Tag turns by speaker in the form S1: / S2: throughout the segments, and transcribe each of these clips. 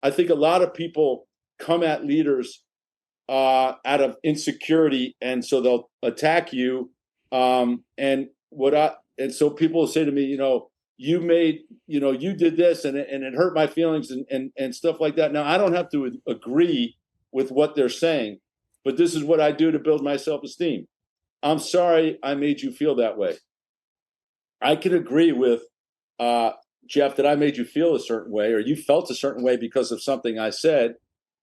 S1: I think a lot of people come at leaders out of insecurity, and so they'll attack you. And so people will say to me, you made, you did this, and it hurt my feelings, and stuff like that. Now, I don't have to agree with what they're saying, but this is what I do to build my self-esteem. I'm sorry I made you feel that way. I can agree with Jeff that I made you feel a certain way, or you felt a certain way because of something I said.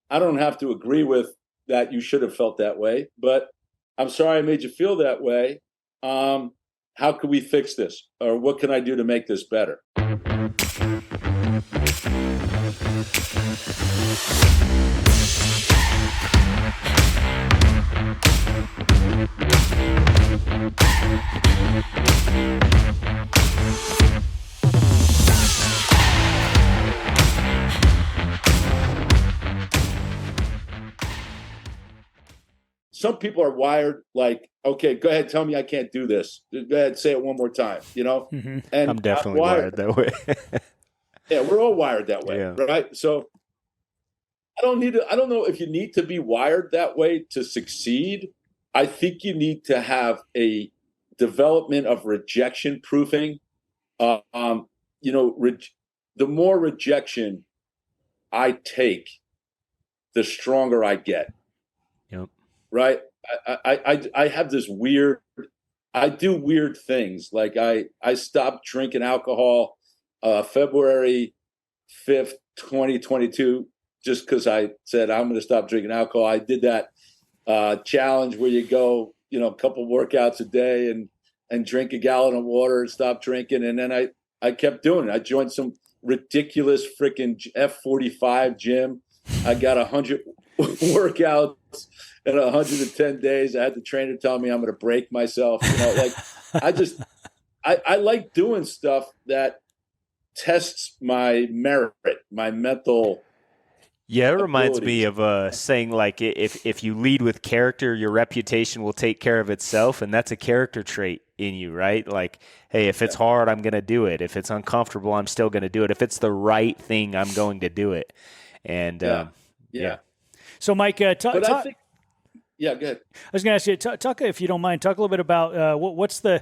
S1: I don't have to agree with that you should have felt that way, but I'm sorry I made you feel that way. How can we fix this? Or what can I do to make this better? Some people are wired like, okay, go ahead, tell me I can't do this. Go ahead, say it one more time,
S2: Mm-hmm.
S1: And
S2: I'm definitely wired that way.
S1: Yeah, we're all wired that way,
S2: Yeah.
S1: right? So I don't know if you need to be wired that way to succeed. I think you need to have a development of rejection proofing. The more rejection I take, the stronger I get.
S2: Yep.
S1: Right. I have this weird, I do weird things. Like I stopped drinking alcohol February 5th, 2022, just because I said I'm going to stop drinking alcohol. I did that challenge where you go, a couple workouts a day and drink a gallon of water and stop drinking. And then I kept doing it. I joined some ridiculous freaking F45 gym. I got 100 workouts in 110 days. I had the trainer tell me I'm going to break myself. I like doing stuff that tests my merit, my mental.
S2: Yeah, it reminds me of saying, like, if you lead with character, your reputation will take care of itself, and that's a character trait in you, right? Like, hey, if it's hard, I'm going to do it. If it's uncomfortable, I'm still going to do it. If it's the right thing, I'm going to do it. And yeah.
S3: So, Mike,
S1: I think, yeah, go ahead.
S3: I was going to ask you, talk if you don't mind, talk a little bit about what's the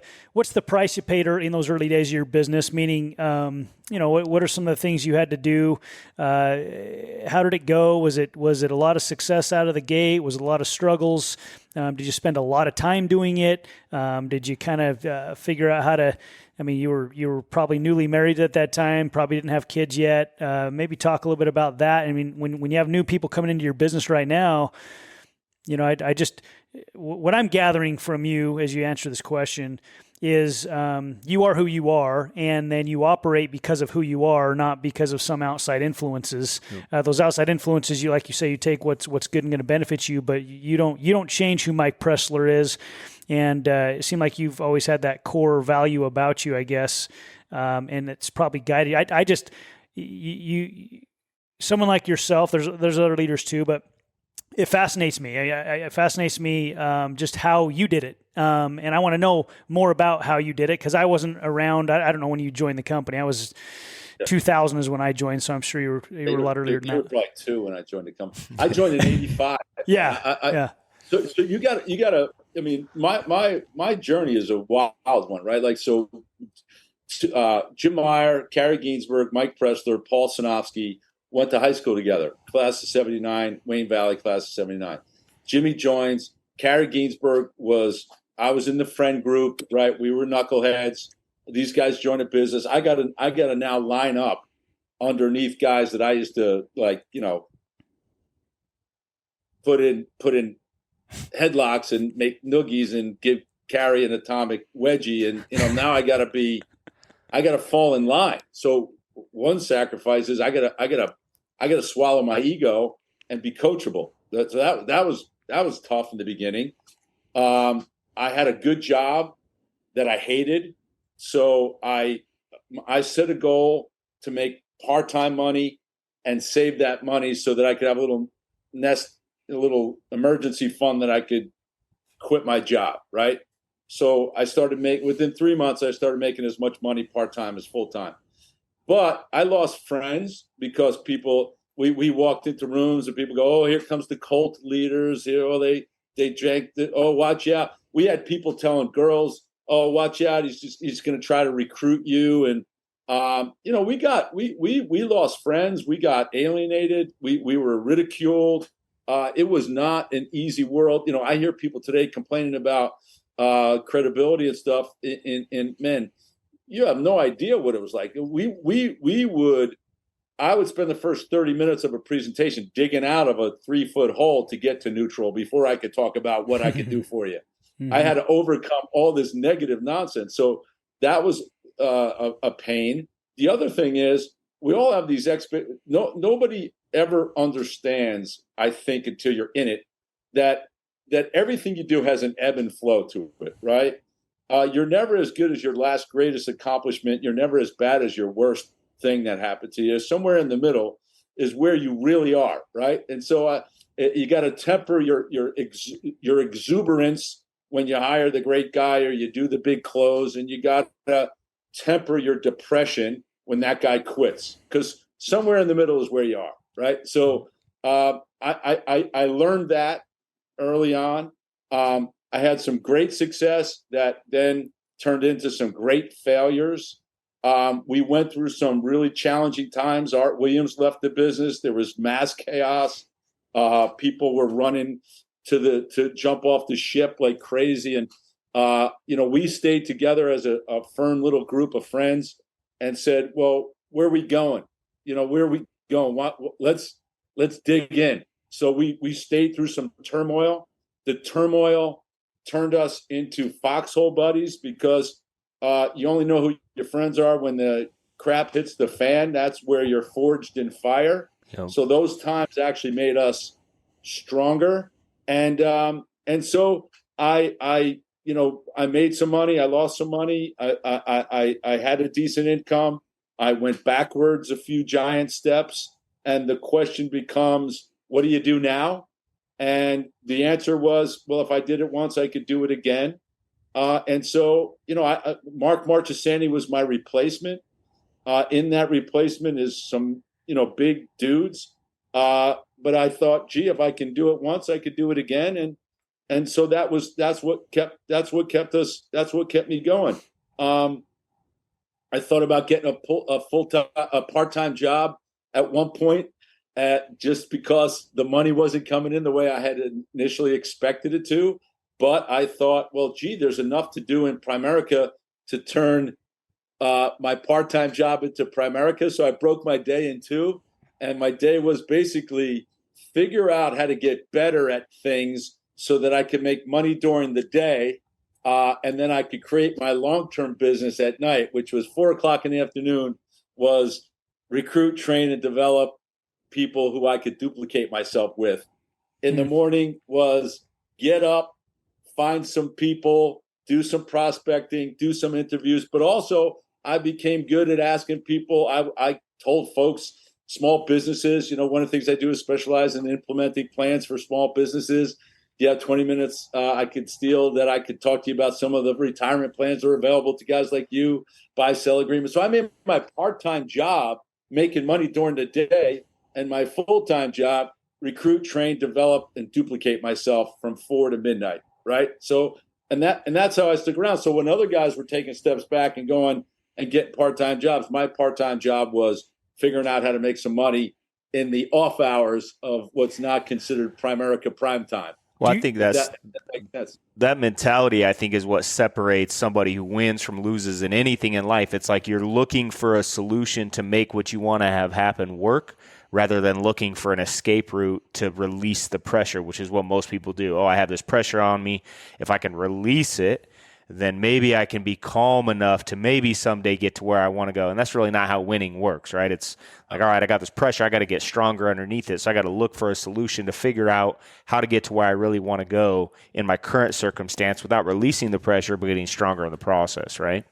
S3: price you paid in those early days of your business. Meaning, what are some of the things you had to do? How did it go? Was it a lot of success out of the gate? Was it a lot of struggles? Did you spend a lot of time doing it? Did you kind of figure out how to? I mean, you were probably newly married at that time, probably didn't have kids yet. Maybe talk a little bit about that. I mean, when you have new people coming into your business right now. I just, what I'm gathering from you as you answer this question is you are who you are, and then you operate because of who you are, not because of some outside influences. Yep. Those outside influences, like you say, you take what's good and going to benefit you, but you don't change who Mike Pressler is. And it seemed like you've always had that core value about you, I guess, and it's probably guided. I just someone like yourself. There's other leaders too, but. It fascinates me. It fascinates me just how you did it. And I want to know more about how you did it because I wasn't around. I don't know when you joined the company. I was 2000 is when I joined, so I'm sure you were a lot earlier than that.
S1: You were like 2 when I joined the company. I joined in 85.
S3: Yeah.
S1: So you got to. I mean, my journey is a wild one, right? Like so, Jim Meyer, Carrie Ginsberg, Mike Pressler, Paul Sinofsky. Went to high school together, class of 79, Wayne Valley, class of 79. Jimmy joins. Carrie Ginsberg I was in the friend group, right? We were knuckleheads. These guys joined a business. I got to now line up underneath guys that I used to put in headlocks and make noogies and give Carrie an atomic wedgie. And, now I got to fall in line. So one sacrifice is I gotta swallow my ego and be coachable. So that was tough in the beginning. I had a good job that I hated, so I set a goal to make part-time money and save that money so that I could have a little emergency fund that I could quit my job. Right. So I started within 3 months. I started making as much money part-time as full-time. But I lost friends because people we walked into rooms and people go, oh, here comes the cult leaders. Here, oh, they drank. Oh, watch out. We had people telling girls, oh, watch out. He's going to try to recruit you. And, we lost friends. We got alienated. We were ridiculed. It was not an easy world. I hear people today complaining about credibility and stuff. In men, you have no idea what it was like. I would spend the first 30 minutes of a presentation digging out of a 3-foot hole to get to neutral before I could talk about what I could do for you. Mm-hmm. I had to overcome all this negative nonsense. So that was a pain. The other thing is we all have these nobody ever understands, I think, until you're in it, that everything you do has an ebb and flow to it, right? You're never as good as your last greatest accomplishment. You're never as bad as your worst thing that happened to you. Somewhere in the middle is where you really are, right? And so you got to temper your exuberance when you hire the great guy or you do the big close, and you got to temper your depression when that guy quits, because somewhere in the middle is where you are, right? So I learned that early on. I had some great success that then turned into some great failures. We went through some really challenging times. Art Williams left the business. There was mass chaos. People were running to jump off the ship like crazy. And, we stayed together as a firm little group of friends and said, well, where are we going? Where are we going? Let's dig in. So we stayed through some turmoil. The turmoil turned us into foxhole buddies, because you only know who your friends are when the crap hits the fan. That's where you're forged in fire. Yep. So those times actually made us stronger. And so I made some money. I lost some money. I had a decent income. I went backwards a few giant steps. And the question becomes, what do you do now? And the answer was, well, if I did it once, I could do it again. And so, Mark Marchesani was my replacement. In that replacement is some, big dudes. But I thought, gee, if I can do it once, I could do it again. And so that's what kept me going. I thought about getting a part-time job at one point, just because the money wasn't coming in the way I had initially expected it to. But I thought, well, gee, there's enough to do in Primerica to turn my part-time job into Primerica. So I broke my day in two. And my day was basically figure out how to get better at things so that I could make money during the day. And then I could create my long-term business at night, which was 4:00 in the afternoon, was recruit, train, and develop people who I could duplicate myself with. In the morning was get up, find some people, do some prospecting, do some interviews. But also I became good at asking people. I told folks, small businesses, one of the things I do is specialize in implementing plans for small businesses. You have 20 minutes I could steal that I could talk to you about some of the retirement plans that are available to guys like you, buy-sell agreements. So I made my part-time job making money during the day, and my full-time job recruit, train, develop, and duplicate myself from 4 to midnight, right? So and that's how I stuck around. So when other guys were taking steps back and going and getting part-time jobs, my part-time job was figuring out how to make some money in the off hours of what's not considered Primerica prime time.
S2: Well, I think that mentality, I think, is what separates somebody who wins from loses in anything in life. It's like you're looking for a solution to make what you want to have happen work, rather than looking for an escape route to release the pressure, which is what most people do. Oh, I have this pressure on me. If I can release it, then maybe I can be calm enough to maybe someday get to where I want to go. And that's really not how winning works, right? It's like, all right, I got this pressure. I got to get stronger underneath it. So I got to look for a solution to figure out how to get to where I really want to go in my current circumstance without releasing the pressure, but getting stronger in the process, right?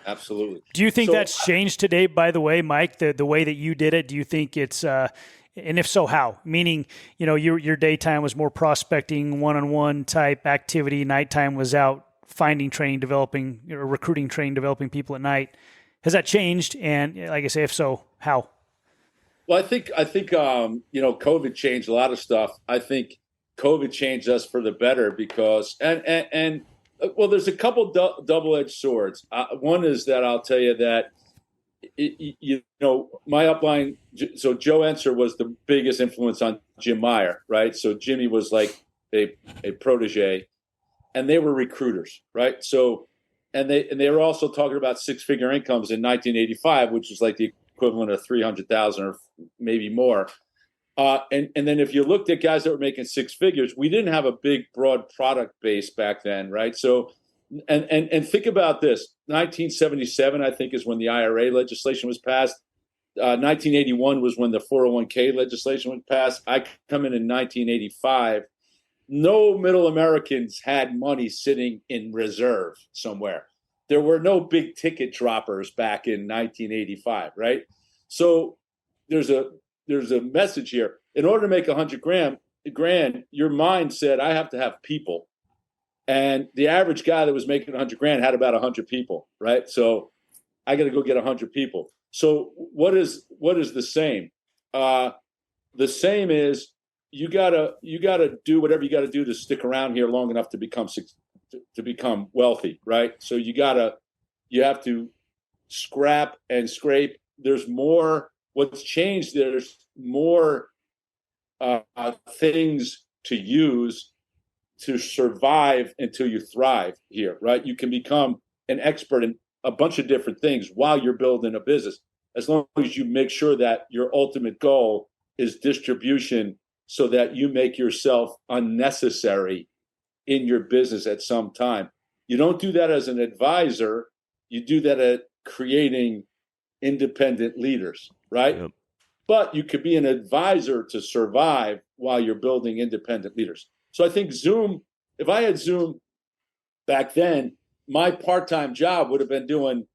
S1: Absolutely.
S3: Do you think that's changed today, by the way, Mike, the way that you did it? Do you think it's and if so, how? Meaning, your daytime was more prospecting, one-on-one type activity. Nighttime was out finding, training, developing, or recruiting, training, developing people at night. Has that changed? And like I say, if so, how?
S1: Well, I think COVID changed a lot of stuff. I think COVID changed us for the better because well, there's a couple double-edged swords. One is that I'll tell you that my upline. So Joe Enser was the biggest influence on Jim Meyer, right? So Jimmy was like a protege, and they were recruiters, right? So and they were also talking about six-figure incomes in 1985, which is like the equivalent of 300,000 or maybe more. And then if you looked at guys that were making six figures, we didn't have a big, broad product base back then, right? So, and think about this: 1977, I think, is when the IRA legislation was passed. 1981 was when the 401k legislation was passed. I come in 1985. No middle Americans had money sitting in reserve somewhere. There were no big ticket droppers back in 1985, right? So there's a message here. In order to make 100 grand, your mind said, I have to have people. And the average guy that was making 100 grand had about 100 people, right? So I got to go get 100 people. So what is the same? The same is you gotta do whatever you got to do to stick around here long enough to become wealthy, right? So you have to scrap and scrape. There's more. What's changed? There's more things to use to survive until you thrive here, right? You can become an expert in a bunch of different things while you're building a business, as long as you make sure that your ultimate goal is distribution, so that you make yourself unnecessary in your business at some time. You don't do that as an advisor. You do that at creating independent leaders, right? Yep. But you could be an advisor to survive while you're building independent leaders. So I think Zoom, if I had Zoom back then, my part-time job would have been doing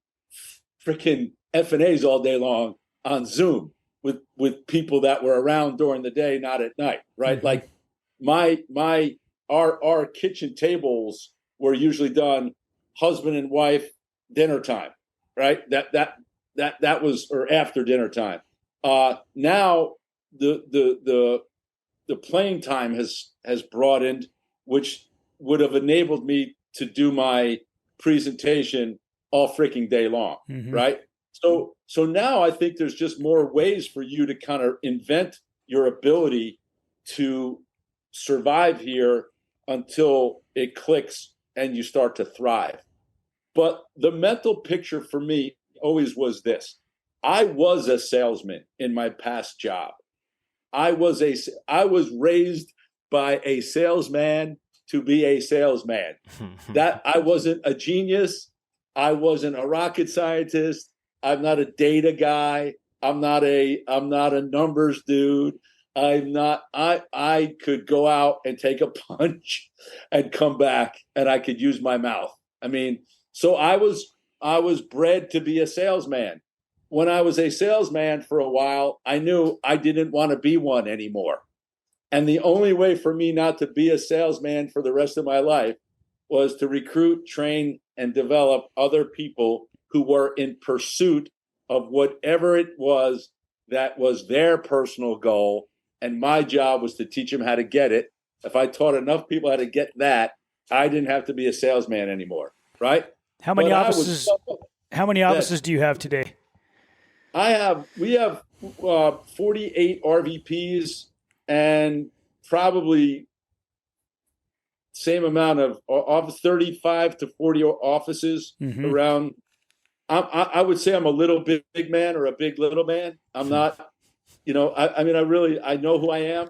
S1: freaking F&As all day long on Zoom with people that were around during the day, not at night, right? Mm-hmm. Like our kitchen tables were usually done husband and wife dinner time, right? That was, or after dinner time. Now the playing time has broadened, which would have enabled me to do my presentation all freaking day long, mm-hmm. right? So now I think there's just more ways for you to kind of invent your ability to survive here until it clicks and you start to thrive. But the mental picture for me always was this. I was a salesman in my past job. I was raised by a salesman to be a salesman. That I wasn't a genius. I wasn't a rocket scientist. I'm not a data guy. I'm not a numbers dude. I could go out and take a punch and come back, and I could use my mouth. I mean, so I was bred to be a salesman. When I was a salesman for a while, I knew I didn't want to be one anymore. And the only way for me not to be a salesman for the rest of my life was to recruit, train, and develop other people who were in pursuit of whatever it was that was their personal goal. And my job was to teach them how to get it. If I taught enough people how to get that, I didn't have to be a salesman anymore, right?
S3: How many offices do you have today?
S1: We have 48 RVPs and probably same amount of 35 to 40 offices mm-hmm. around. I would say I'm a little big man or a big little man. I'm not, I know who I am.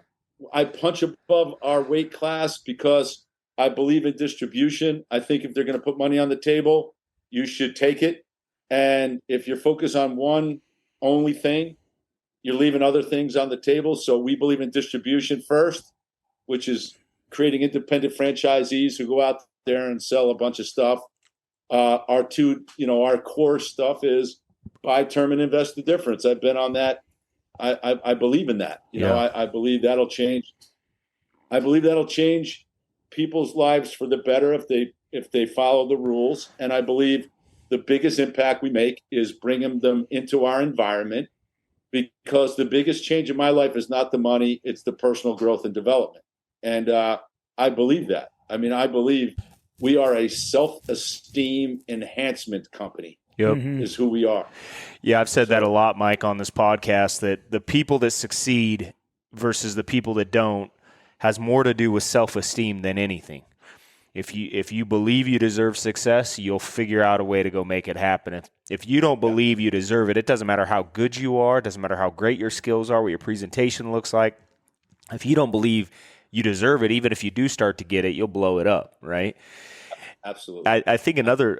S1: I punch above our weight class because I believe in distribution. I think if they're going to put money on the table, you should take it. And if you're focused on one only thing, you're leaving other things on the table. So we believe in distribution first, which is creating independent franchisees who go out there and sell a bunch of stuff. Our core stuff is buy term and invest the difference. I've been on that. I believe in that. I believe that'll change. I believe that'll change people's lives for the better if they follow the rules. And I believe the biggest impact we make is bringing them into our environment because the biggest change in my life is not the money, it's the personal growth and development. And I believe that. I mean, I believe we are a self-esteem enhancement company.
S2: Yep.
S1: Is who we are.
S2: Yeah, I've said that a lot, Mike, on this podcast, that the people that succeed versus the people that don't has more to do with self-esteem than anything. If you believe you deserve success, you'll figure out a way to go make it happen. If you don't believe you deserve it, it doesn't matter how good you are, it doesn't matter how great your skills are, what your presentation looks like. If you don't believe you deserve it, even if you do start to get it, you'll blow it up, right?
S1: Absolutely.
S2: I think another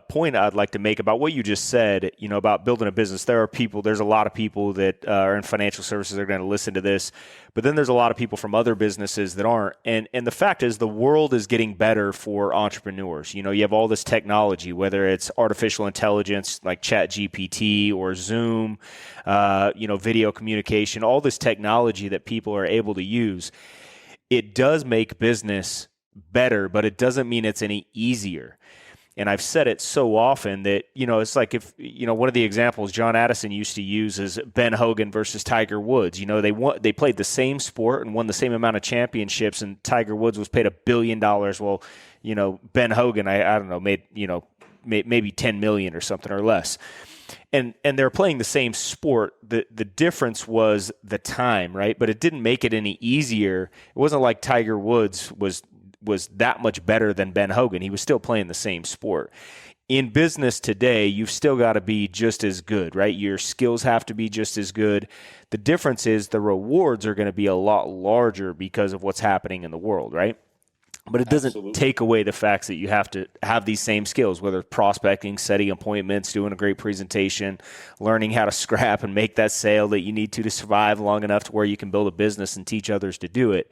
S2: point I'd like to make about what you just said, about building a business. There's a lot of people that are in financial services that are going to listen to this, but then there's a lot of people from other businesses that aren't. And the fact is, the world is getting better for entrepreneurs. You have all this technology, whether it's artificial intelligence like ChatGPT or Zoom, video communication, all this technology that people are able to use. It does make business better, but it doesn't mean it's any easier. And I've said it so often that, it's like if, one of the examples John Addison used to use is Ben Hogan versus Tiger Woods. They played the same sport and won the same amount of championships, and Tiger Woods was paid $1 billion. Well, Ben Hogan, I don't know, made, maybe 10 million or something or less. And they're playing the same sport. The difference was the time, right? But it didn't make it any easier. It wasn't like Tiger Woods was that much better than Ben Hogan. He was still playing the same sport. In business today, you've still got to be just as good, right? Your skills have to be just as good. The difference is the rewards are going to be a lot larger because of what's happening in the world, right? But it doesn't take away the facts that you have to have these same skills, whether it's prospecting, setting appointments, doing a great presentation, learning how to scrap and make that sale that you need to survive long enough to where you can build a business and teach others to do it.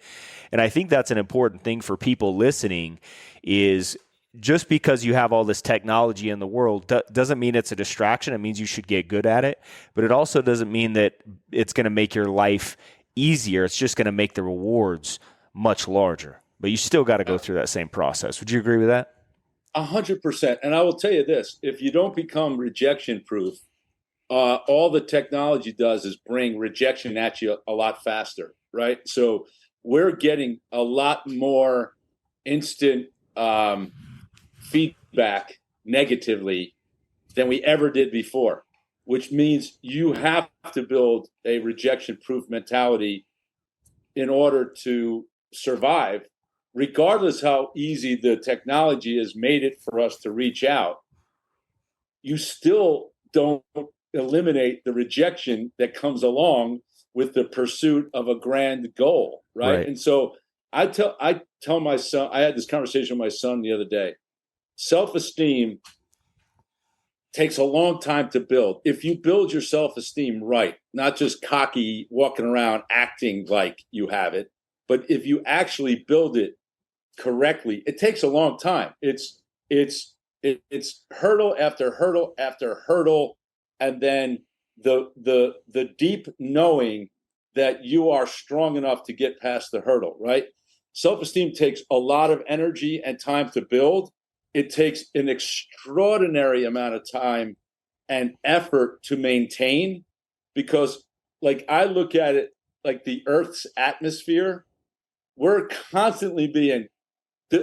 S2: And I think that's an important thing for people listening is just because you have all this technology in the world doesn't mean it's a distraction. It means you should get good at it. But it also doesn't mean that it's going to make your life easier. It's just going to make the rewards much larger. But you still got to go through that same process. Would you agree with that?
S1: 100%. And I will tell you this, if you don't become rejection-proof, all the technology does is bring rejection at you a lot faster, right? So we're getting a lot more instant feedback negatively than we ever did before, which means you have to build a rejection-proof mentality in order to survive. Regardless how easy the technology has made it for us to reach out, you still don't eliminate the rejection that comes along with the pursuit of a grand goal, right? And so I tell my son, I had this conversation with my son the other day. Self-esteem takes a long time to build. If you build your self-esteem right, not just cocky, walking around acting like you have it, but if you actually build it correctly, it takes a long time. It's hurdle after hurdle after hurdle, and then the deep knowing that you are strong enough to get past the hurdle, right? Self-esteem takes a lot of energy and time to build. It takes an extraordinary amount of time and effort to maintain, because like I look at it like the Earth's atmosphere, the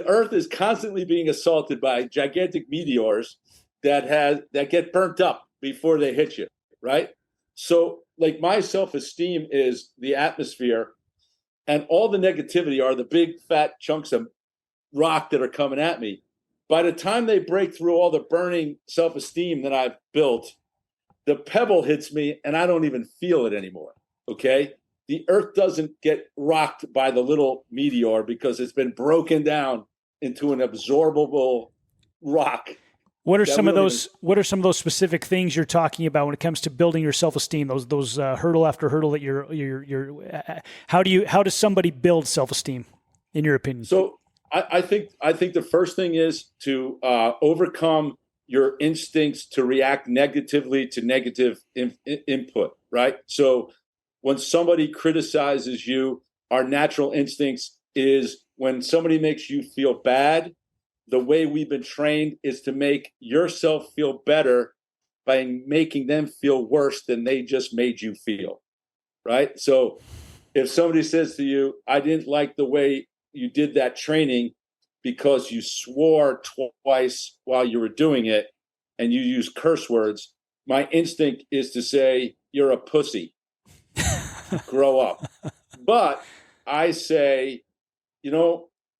S1: Earth is constantly being assaulted by gigantic meteors that get burnt up before they hit you, right? So like my self-esteem is the atmosphere, and all the negativity are the big fat chunks of rock that are coming at me. By the time they break through all the burning self-esteem that I've built, the pebble hits me and I don't even feel it anymore, okay? The Earth doesn't get rocked by the little meteor because it's been broken down into an absorbable rock.
S3: What are some of those specific things you're talking about when it comes to building your self-esteem? Those hurdle after hurdle that you're how does somebody build self-esteem in your opinion?
S1: So I think the first thing is to overcome your instincts to react negatively to negative input, right? So when somebody criticizes you, our natural instincts is when somebody makes you feel bad, the way we've been trained is to make yourself feel better by making them feel worse than they just made you feel, right? So if somebody says to you, I didn't like the way you did that training because you swore twice while you were doing it and you use curse words, my instinct is to say, you're a pussy. Grow up. But I say,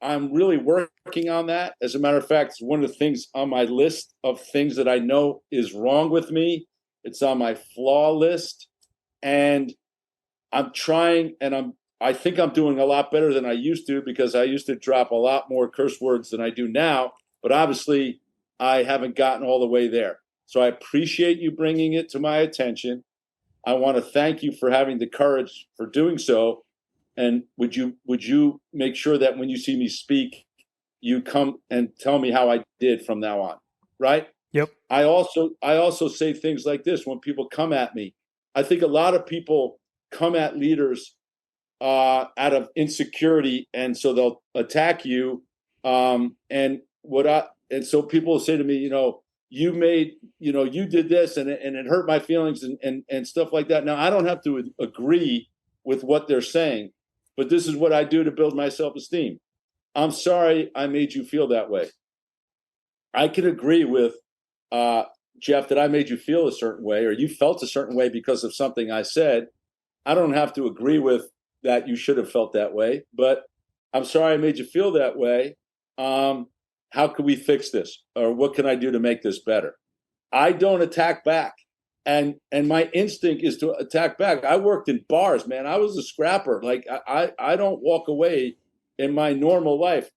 S1: I'm really working on that. As a matter of fact, it's one of the things on my list of things that I know is wrong with me. It's on my flaw list. And I'm trying, and I think I'm doing a lot better than I used to, because I used to drop a lot more curse words than I do now. But obviously, I haven't gotten all the way there. So I appreciate you bringing it to my attention. I want to thank you for having the courage for doing so. And would you make sure that when you see me speak, you come and tell me how I did from now on, right?
S3: Yep.
S1: I also say things like this when people come at me. I think a lot of people come at leaders out of insecurity, and so they'll attack you. And so people will say to me, you did this and it hurt my feelings and stuff like that. Now, I don't have to agree with what they're saying, but this is what I do to build my self-esteem. I'm sorry I made you feel that way. I can agree with Jeff that I made you feel a certain way, or you felt a certain way because of something I said. I don't have to agree with that you should have felt that way, but I'm sorry I made you feel that way. How can we fix this? Or what can I do to make this better? I don't attack back. And my instinct is to attack back. I worked in bars, man. I was a scrapper. Like I don't walk away in my normal life.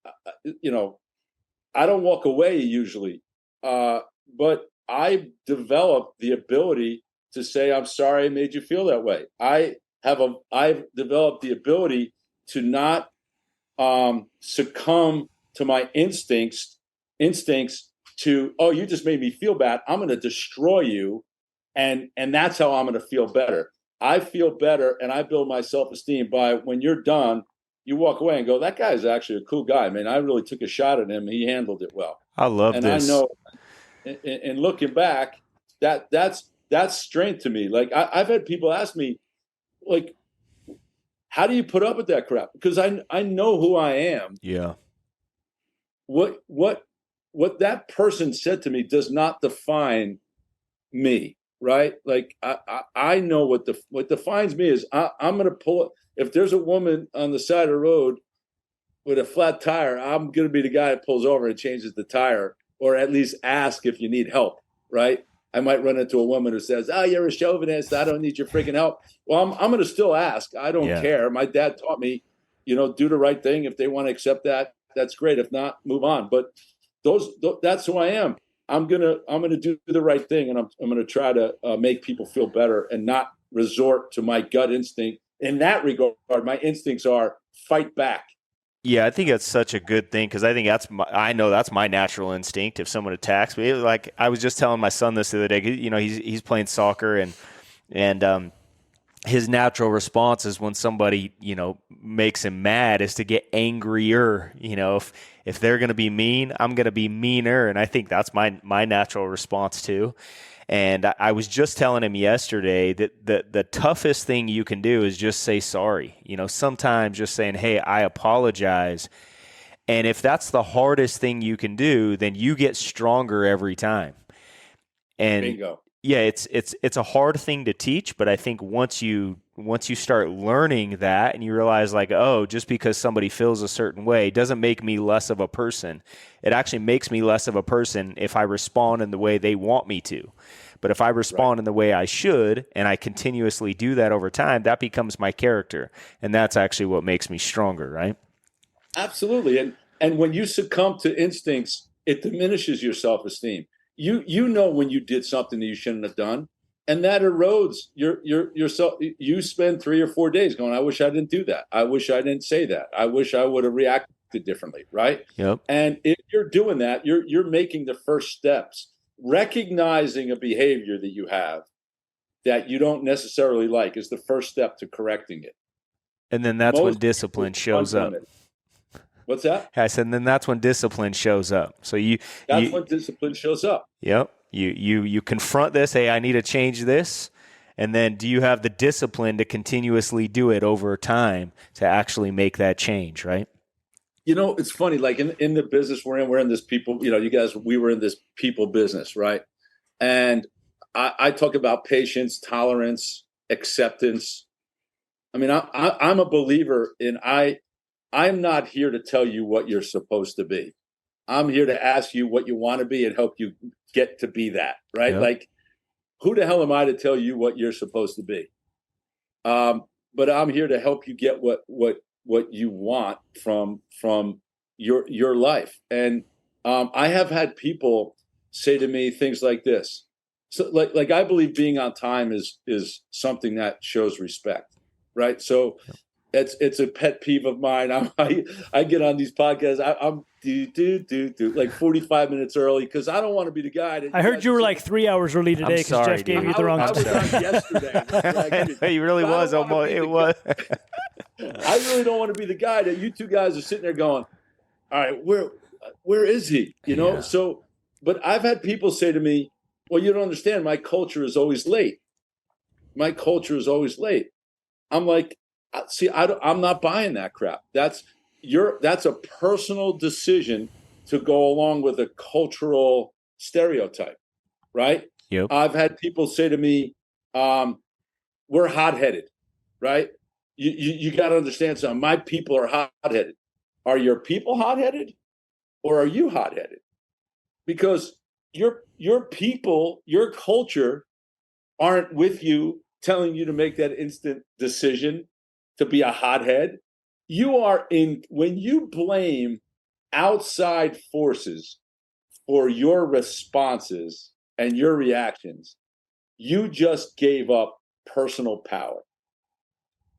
S1: I don't walk away usually. But I developed the ability to say, I'm sorry I made you feel that way. I've developed the ability to not succumb to my instincts to, oh, you just made me feel bad. I'm going to destroy you. And that's how I'm going to feel better. I feel better and I build my self-esteem by, when you're done, you walk away and go, that guy is actually a cool guy, man. I really took a shot at him. He handled it well.
S2: I love
S1: and
S2: this.
S1: I know, and looking back, that's strength to me. Like I've had people ask me, like, how do you put up with that crap? Because I know who I am.
S2: Yeah.
S1: What that person said to me does not define me, right? Like I know what defines me is I'm going to pull it. If there's a woman on the side of the road with a flat tire, I'm going to be the guy that pulls over and changes the tire, or at least ask if you need help, right? I might run into a woman who says, oh, you're a chauvinist. I don't need your freaking help. Well, I'm going to still ask. I don't care. My dad taught me, do the right thing. If they want to accept that, that's great. If not, move on. But that's who I am. I'm gonna do the right thing, and I'm gonna try to make people feel better and not resort to my gut instinct. In that regard, my instincts are fight back.
S2: Yeah, I think that's such a good thing, because I think I know that's my natural instinct. If someone attacks me, like I was just telling my son this the other day. He's playing soccer, and his natural response is when somebody makes him mad is to get angrier. If they're going to be mean, I'm going to be meaner, and I think that's my natural response too. And I was just telling him yesterday that the toughest thing you can do is just say sorry. Sometimes just saying, hey, I apologize. And if that's the hardest thing you can do, then you get stronger every time. And
S1: bingo.
S2: Yeah, it's a hard thing to teach, but I think once you start learning that and you realize, like, oh, just because somebody feels a certain way doesn't make me less of a person. It actually makes me less of a person if I respond in the way they want me to. But if I respond in the way I should, and I continuously do that over time, that becomes my character, and that's actually what makes me stronger, right?
S1: Absolutely. And when you succumb to instincts, it diminishes your self-esteem. You know when you did something that you shouldn't have done, and that erodes your self. You spend 3 or 4 days going, I wish I didn't do that. I wish I didn't say that. I wish I would have reacted differently, right?
S2: Yep.
S1: And if you're doing that, you're making the first steps. Recognizing a behavior that you have that you don't necessarily like is the first step to correcting it.
S2: And then that's when discipline shows up.
S1: What's that?
S2: I said, and then that's when discipline shows up. So
S1: that's when discipline shows up.
S2: Yep. You confront this, hey, I need to change this. And then do you have the discipline to continuously do it over time to actually make that change, right?
S1: It's funny, like in the business we're in this people, you guys, we were in this people business, right? And I talk about patience, tolerance, acceptance. I mean, I'm a believer in I'm not here to tell you what you're supposed to be. I'm here to ask you what you want to be and help you get to be that, right?
S2: Yep.
S1: Like, who the hell am I to tell you what you're supposed to be? But I'm here to help you get what you want from your life. And I have had people say to me things like this. So like I believe being on time is something that shows respect, right? So it's a pet peeve of mine. I get on these podcasts. I'm like 45 minutes early because I don't want to be the guy that.
S3: I heard you were like 3 hours early today because Jeff gave you the wrong
S1: time. I was on yesterday.
S2: He really was almost. It was.
S1: I really don't want to be the guy that you two guys are sitting there going, all right, where is he?
S2: Yeah.
S1: So, but I've had people say to me, well, you don't understand. My culture is always late. My culture is always late. I'm like, see, I'm not buying that crap. That's a personal decision to go along with a cultural stereotype, right?
S2: Yep.
S1: I've had people say to me, we're hot-headed, right? You got to understand something. My people are hot-headed. Are your people hot-headed or are you hot-headed? Because your people, your culture aren't with you telling you to make that instant decision to be a hothead. When you blame outside forces for your responses and your reactions, you just gave up personal power.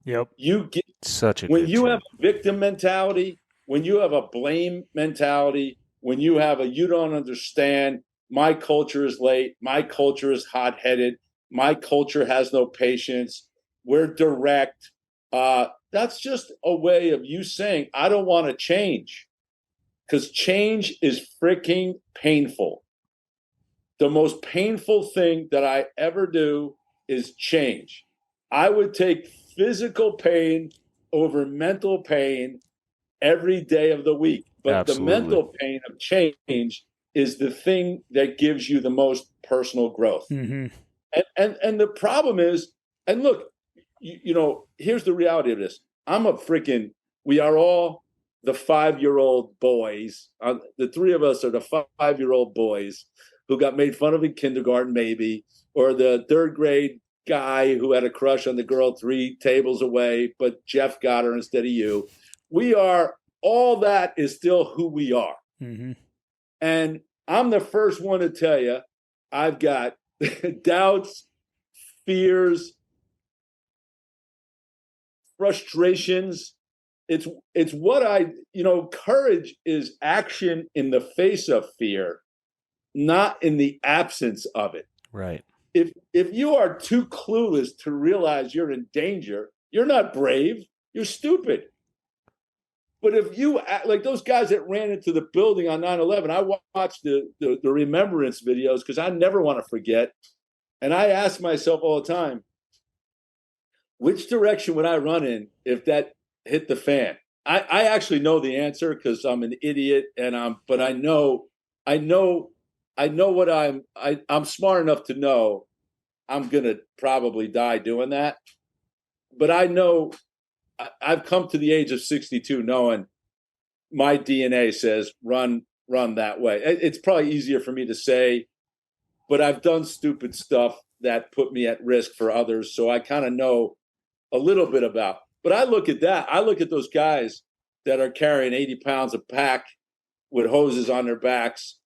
S3: Yep.
S1: You get
S2: such a
S1: when
S2: good
S1: you
S2: term.
S1: have a victim mentality, when you have a blame mentality, when you have you don't understand, my culture is late, my culture is hot-headed, my culture has no patience, we're direct. That's just a way of you saying, I don't want to change, because change is freaking painful. The most painful thing that I ever do is change. I would take physical pain over mental pain every day of the week. But
S2: Absolutely.
S1: The mental pain of change is the thing that gives you the most personal growth.
S3: Mm-hmm.
S1: And the problem is, and look, here's the reality of this. We are all the 5-year-old boys. The three of us are the 5-year-old boys who got made fun of in kindergarten, maybe, or the third grade guy who had a crush on the girl 3 tables away, but Jeff got her instead of you. All that is still who we are.
S3: Mm-hmm.
S1: And I'm the first one to tell you, I've got doubts, fears, frustrations. It's what courage is action in the face of fear, not in the absence of it.
S2: Right.
S1: If you are too clueless to realize you're in danger, you're not brave, you're stupid. But if you act like those guys that ran into the building on 9/11, I watched the remembrance videos because I never want to forget. And I ask myself all the time, which direction would I run in if that hit the fan? I actually know the answer because I'm an idiot, but I know what I'm smart enough to know I'm gonna probably die doing that. But I know I've come to the age of 62 knowing my DNA says run that way. It's probably easier for me to say, but I've done stupid stuff that put me at risk for others. So I kind of know a little bit about. But I look at that. I look at those guys that are carrying 80 pounds of pack with hoses on their backs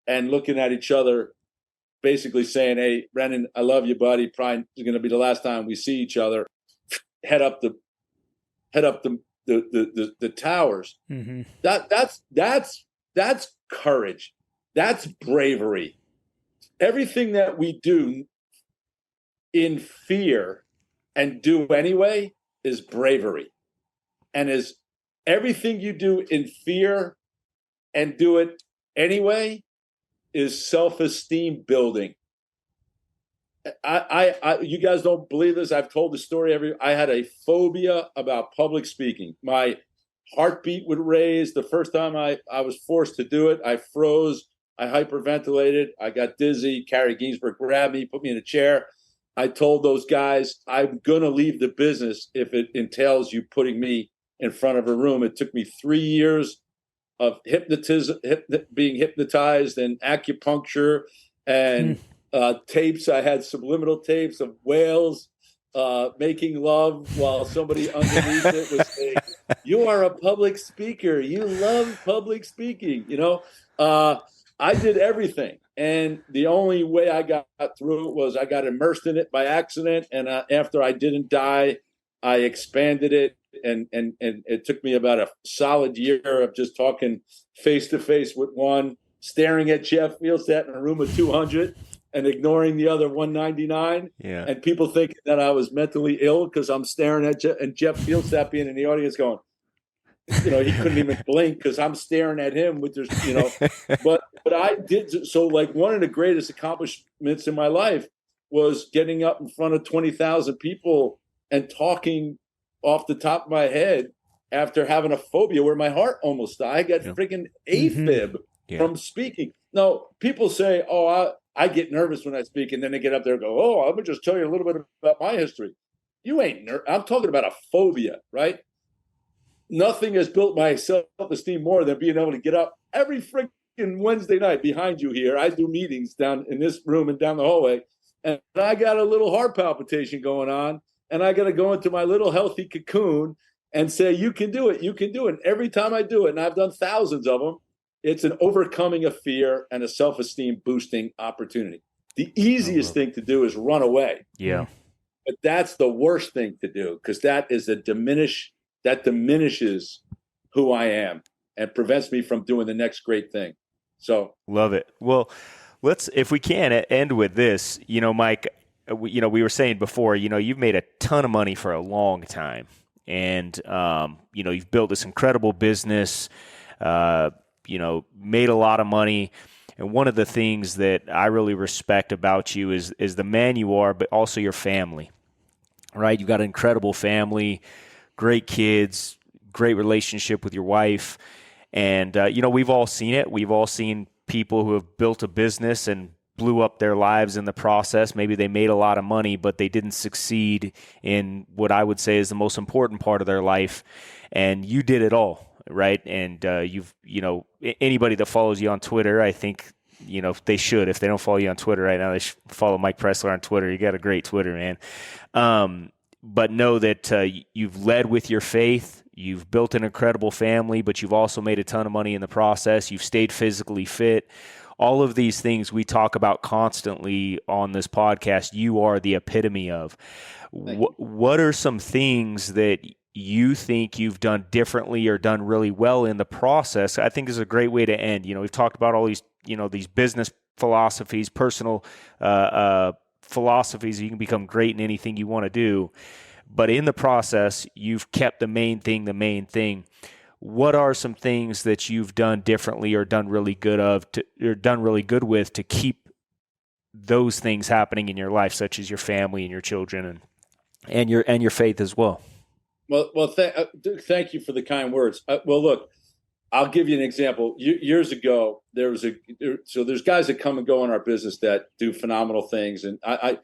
S1: and looking at each other, basically saying, hey, Brennan, I love you, buddy. Probably is going to be the last time we see each other. Head up the towers.
S3: Mm-hmm.
S1: That's courage. That's bravery. Everything that we do in fear and do anyway is bravery. And is everything you do in fear and do it anyway is self-esteem building. You guys don't believe this. I've told the story I had a phobia about public speaking. My heartbeat would raise. The first time I was forced to do it, I froze. I hyperventilated. I got dizzy. Carrie Ginsberg grabbed me, put me in a chair. I told those guys, I'm going to leave the business if it entails you putting me in front of a room. It took me 3 years of being hypnotized and acupuncture and tapes. I had subliminal tapes of whales making love while somebody underneath it was saying, you are a public speaker. You love public speaking. I did everything. And the only way I got through it was I got immersed in it by accident. And after I didn't die, I expanded it. And it took me about a solid year of just talking face to face with one, staring at Jeff Fieldstadt in a room of 200 and ignoring the other 199.
S2: Yeah.
S1: And people thinking that I was mentally ill because I'm staring at Jeff, and Jeff Fieldstadt being in the audience going, he couldn't even blink because I'm staring at him with this, but I did. So like one of the greatest accomplishments in my life was getting up in front of 20,000 people and talking off the top of my head after having a phobia where my heart almost died. I got freaking AFib from speaking. No, people say, I get nervous when I speak, and then they get up there and go, I'm going to just tell you a little bit about my history. You ain't I'm talking about a phobia, right? Nothing has built my self-esteem more than being able to get up every freaking Wednesday night behind you here. I do meetings down in this room and down the hallway, and I got a little heart palpitation going on, and I got to go into my little healthy cocoon and say, you can do it. You can do it. And every time I do it, and I've done thousands of them, it's an overcoming of fear and a self-esteem boosting opportunity. The easiest thing to do is run away.
S2: Yeah.
S1: But that's the worst thing to do because that diminishes who I am and prevents me from doing the next great thing. So
S2: love it. Well, if we can end with this, Mike, we were saying before, you've made a ton of money for a long time and, you've built this incredible business, made a lot of money. And one of the things that I really respect about you is the man you are, but also your family, right? You've got an incredible family, great kids, great relationship with your wife. And, we've all seen it. We've all seen people who have built a business and blew up their lives in the process. Maybe they made a lot of money, but they didn't succeed in what I would say is the most important part of their life. And you did it all, right? And anybody that follows you on Twitter, I think, they should. If they don't follow you on Twitter right now, they should follow Mike Pressler on Twitter. You got a great Twitter, man. But know that you've led with your faith. You've built an incredible family, but you've also made a ton of money in the process. You've stayed physically fit. All of these things we talk about constantly on this podcast, you are the epitome of. What are some things that you think you've done differently or done really well in the process? I think is a great way to end. We've talked about all these, these business philosophies, personal philosophies. You can become great in anything you want to do. But in the process, you've kept the main thing the main thing. What are some things that you've done differently or done really good with to keep those things happening in your life, such as your family and your children and your faith as well?
S1: Well, thank you for the kind words. Look, I'll give you an example. Years ago, there's guys that come and go in our business that do phenomenal things, and I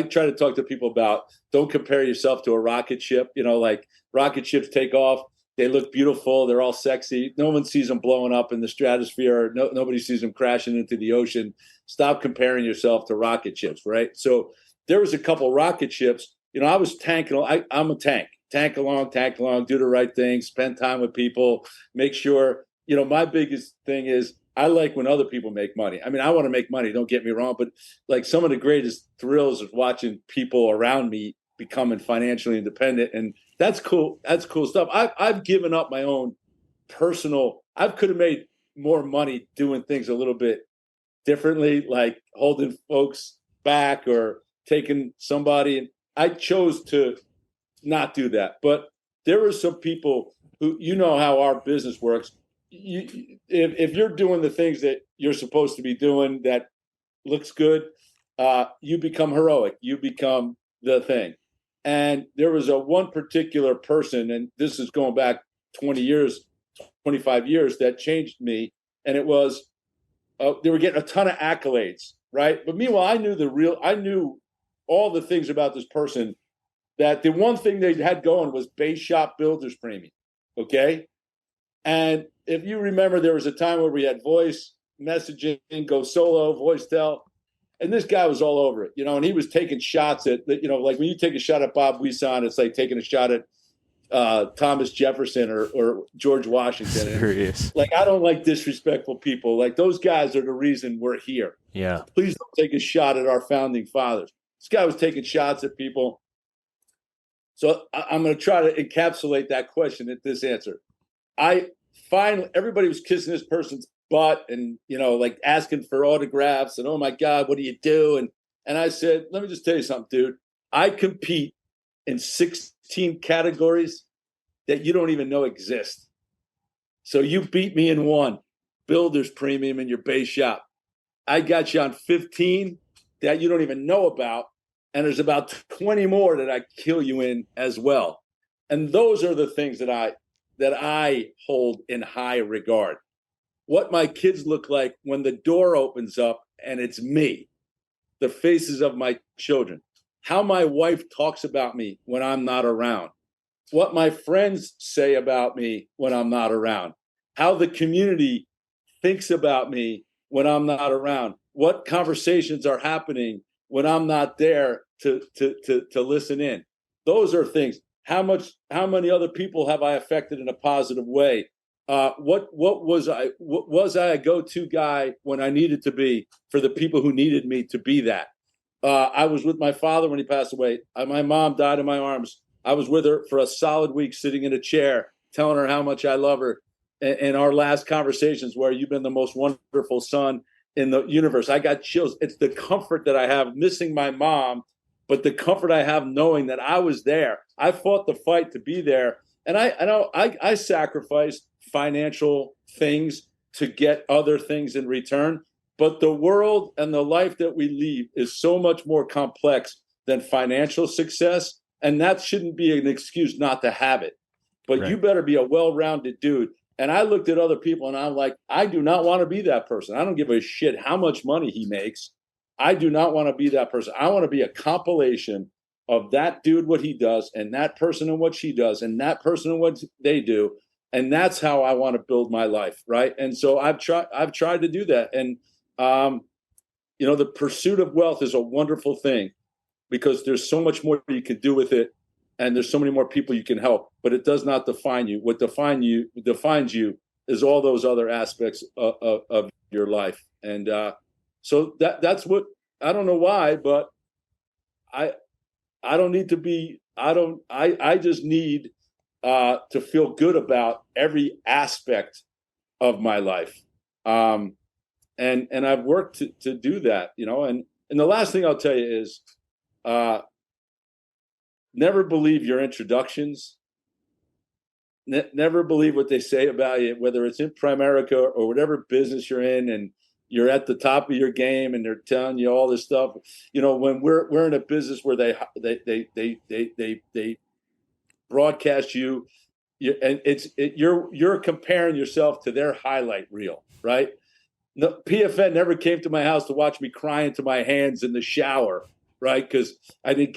S1: try to talk to people about don't compare yourself to a rocket ship. Like rocket ships take off, they look beautiful, they're all sexy. No one sees them blowing up in the stratosphere. Nobody sees them crashing into the ocean. Stop comparing yourself to rocket ships, right? So there was a couple rocket ships. I was tanking. I'm a tank. Tank along, do the right thing, spend time with people, make sure, my biggest thing is I like when other people make money. I mean, I want to make money, don't get me wrong, but like some of the greatest thrills is watching people around me becoming financially independent. And that's cool. That's cool stuff. I've given up my own personal, I could have made more money doing things a little bit differently, like holding folks back or taking somebody. And I chose to not do that. But there were some people who, how our business works. if you're doing the things that you're supposed to be doing that looks good, you become heroic. You become the thing. And there was one particular person, and this is going back 20 years, 25 years, that changed me. And it was, they were getting a ton of accolades, right? But meanwhile, I knew all the things about this person, that the one thing they had going was base shop builder's premium. Okay. And if you remember, there was a time where we had voice messaging, go solo, voice tel, and this guy was all over it, and he was taking shots at, like when you take a shot at Bob Wisson, it's like taking a shot at Thomas Jefferson or George Washington.
S2: Serious.
S1: Like, I don't like disrespectful people. Like, those guys are the reason we're here.
S2: Yeah.
S1: Please don't take a shot at our founding fathers. This guy was taking shots at people. So I'm going to try to encapsulate that question at this answer. Everybody was kissing this person's butt and, like asking for autographs and, oh my God, what do you do? And I said, let me just tell you something, dude. I compete in 16 categories that you don't even know exist. So you beat me in one, builder's premium in your base shop. I got you on 15 that you don't even know about. And there's about 20 more that I kill you in as well. And those are the things that I hold in high regard. What my kids look like when the door opens up and it's me, the faces of my children, how my wife talks about me when I'm not around, what my friends say about me when I'm not around, how the community thinks about me when I'm not around, what conversations are happening when I'm not there to listen in. Those are things. How many other people have I affected in a positive way? What was I? Was I a go-to guy when I needed to be for the people who needed me to be that? I was with my father when he passed away. My mom died in my arms. I was with her for a solid week, sitting in a chair, telling her how much I love her. And our last conversations where you've been the most wonderful son in the universe. I got chills. It's the comfort that I have missing my mom, but the comfort I have knowing that I was there. I fought the fight to be there. And I sacrificed financial things to get other things in return. But the world and the life that we lead is so much more complex than financial success. And that shouldn't be an excuse not to have it. But right. You better be a well-rounded dude. And I looked at other people and I'm like, I do not want to be that person. I don't give a shit how much money he makes. I do not want to be that person. I want to be a compilation of that dude, what he does, and that person and what she does, and that person and what they do. And that's how I want to build my life, right? And so I've tried to do that. And the pursuit of wealth is a wonderful thing because there's so much more you can do with it. And there's so many more people you can help, but it does not define you. What defines you is all those other aspects of your life. And so that's what, I don't know why, but I don't need to be, I just need to feel good about every aspect of my life. And I've worked to do that, and the last thing I'll tell you is, never believe your introductions. Never believe what they say about you, whether it's in Primerica or whatever business you're in, and you're at the top of your game, and they're telling you all this stuff. When we're in a business where they broadcast you, and you're comparing yourself to their highlight reel, right? No, PFN never came to my house to watch me cry into my hands in the shower. Right, because I didn't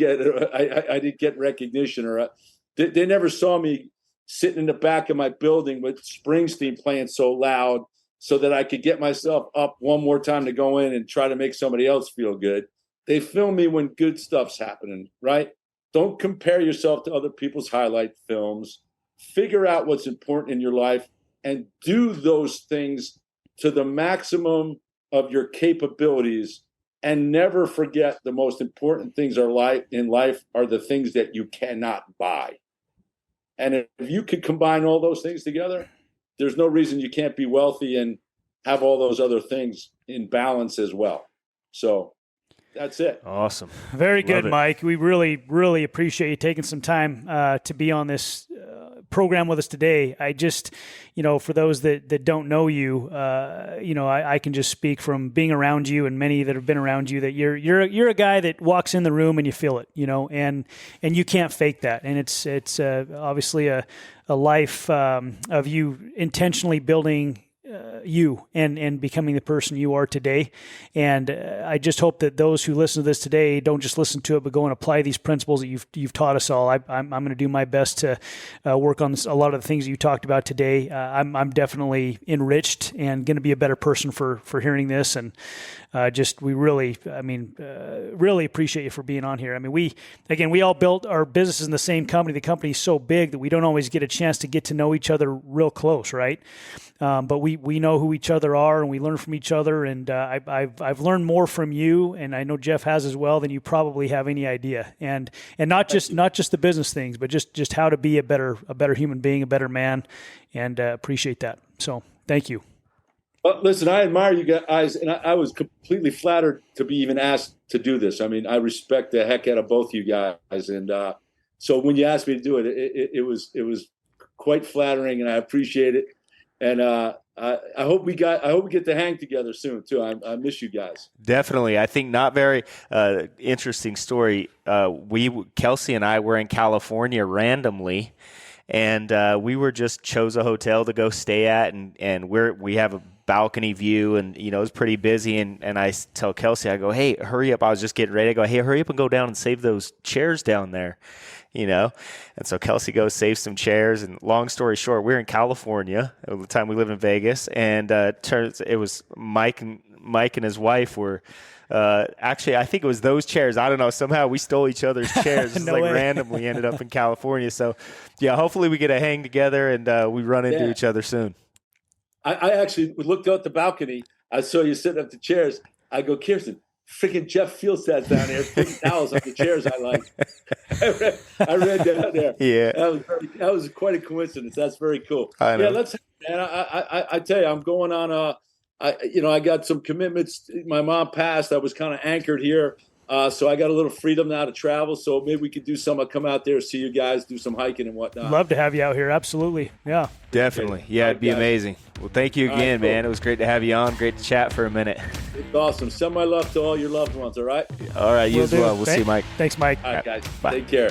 S1: get recognition, or they never saw me sitting in the back of my building with Springsteen playing so loud, so that I could get myself up one more time to go in and try to make somebody else feel good. They film me when good stuff's happening. Right? Don't compare yourself to other people's highlight films. Figure out what's important in your life and do those things to the maximum of your capabilities. And never forget the most important things in life are the things that you cannot buy. And if you could combine all those things together, there's no reason you can't be wealthy and have all those other things in balance as well. So that's it.
S2: Awesome.
S3: Very good, Mike. We really, really appreciate you taking some time to be on this program with us today. I just, for those that don't know you, I can just speak from being around you and many that have been around you that you're a guy that walks in the room and you feel it, and you can't fake that. And it's obviously a life of you intentionally building you and becoming the person you are today. And I just hope that those who listen to this today don't just listen to it, but go and apply these principles that you've taught us all. I'm going to do my best to work on a lot of the things that you talked about today. I'm definitely enriched and going to be a better person for hearing this. And we really appreciate you for being on here. I mean, we all built our businesses in the same company. The company's so big that we don't always get a chance to get to know each other real close, right? But we know who each other are, and we learn from each other. And I've learned more from you, and I know Jeff has as well, than you probably have any idea. And not just the business things, but just how to be a better human being, a better man, and appreciate that. So thank you.
S1: Well, listen, I admire you guys, and I was completely flattered to be even asked to do this. I mean, I respect the heck out of both you guys, and so when you asked me to do it, it was quite flattering, and I appreciate it. And I hope we get to hang together soon too. I miss you guys.
S2: Definitely. I think not very interesting story. Kelsey and I were in California randomly, and we were just chose a hotel to go stay at, and we have a balcony view, and it was pretty busy, and I tell Kelsey, I go, hey, hurry up. I was just getting ready. I go, hey, hurry up and go down and save those chairs down there, and so Kelsey goes save some chairs, and long story short, we're in California at the time we lived in Vegas, and it was Mike and his wife were actually, I think it was those chairs. I don't know. Somehow we stole each other's chairs.
S3: No way.
S2: Randomly ended up in California. So yeah, hopefully we get to hang together and we run into each other soon.
S1: I actually looked out the balcony. I saw you sitting up the chairs. I go, Kirsten, freaking Jeff Fieldstad's down there putting towels on the chairs I like. I read down there.
S2: Yeah.
S1: That was quite a coincidence. That's very cool.
S2: I know.
S1: Yeah, man. I tell you, I'm going on I got some commitments. My mom passed. I was kind of anchored here. So I got a little freedom now to travel. So maybe we could do some. Come out there, see you guys, do some hiking and whatnot.
S3: Love to have you out here. Absolutely. Yeah.
S2: Definitely. Yeah, it'd be amazing. Well, thank you again, man. It was great to have you on. Great to chat for a minute.
S1: It's awesome. Send my love to all your loved ones, all right?
S2: All right, you as well. We'll see you, Mike.
S3: Thanks, Mike.
S1: All right, guys.
S2: Bye.
S1: Take care.